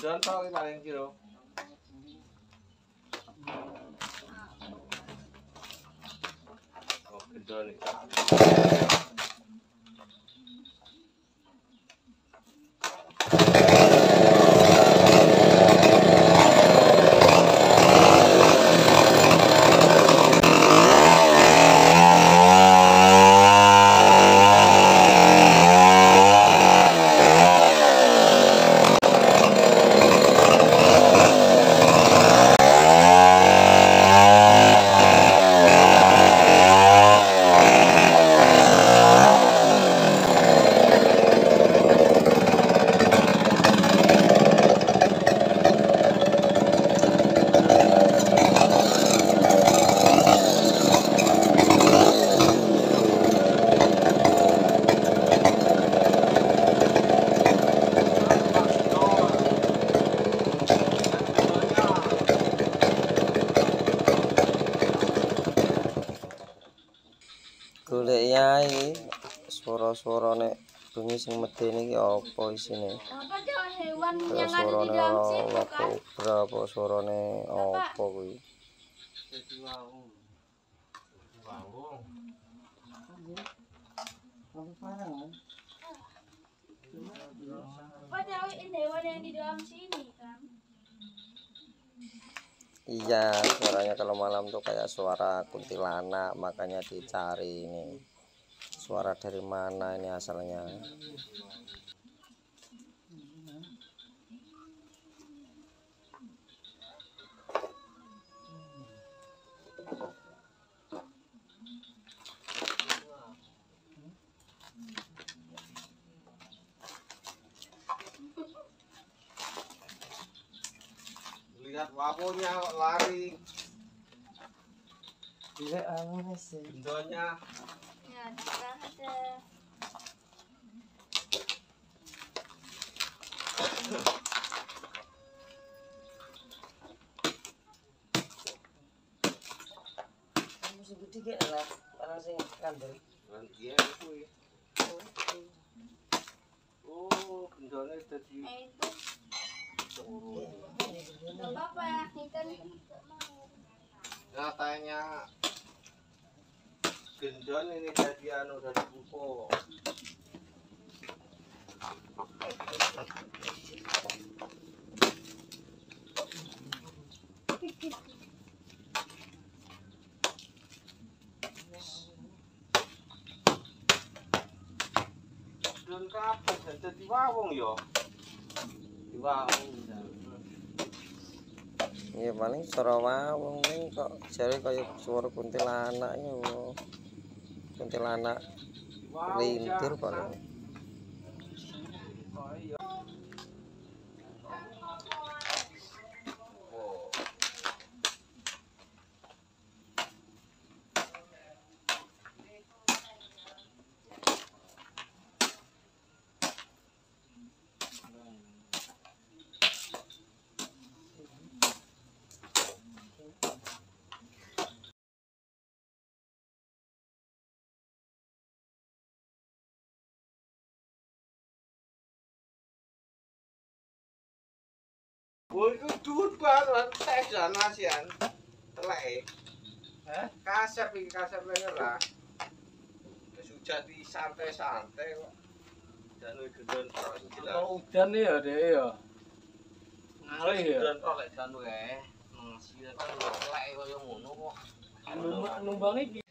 gendon tok paling kira. Oh, gendon iki. Golek yai suara-suara nek bengi sing medeni iki apa isine? Apa Cok, hewan Kaya yang ada di suarane dalam situ ora kan? kobra apa suarane apa kuwi? Apa cariin hewan yang di dalam sini kan? Iya, suaranya kalau malam tuh kayak suara kuntilanak, makanya dicari ini. Suara dari mana ini asalnya? Lihat waponya lari. Iya, aman sih. Gendonnya. Ya, tidak ada. Musuh gede kayak lah, orang sing kandel. Iya kuwi. Oh, gendonnya dadi Itu. Gak apa-apa ya, ikan nggak mau. katanya gendon ini jadi anu dari buku. Gendon kabeh dadi wawong ya. Di wawong. Iya paling suara wawong ning kok jare kaya suara kuntilanak yo. Kuntilanak rintir paling. Oh iya. Oh. Woi, itu duit banget, tes dan nasian, telek. Kasep ini kasep lah. Sudah di santai-santai kok. Dan lu gendon tok jelas. Kalau udan ya deh ya. Ngalih ya. Gendon tok lek jan wae. Nasi kan telek koyo ngono kok. Numbang iki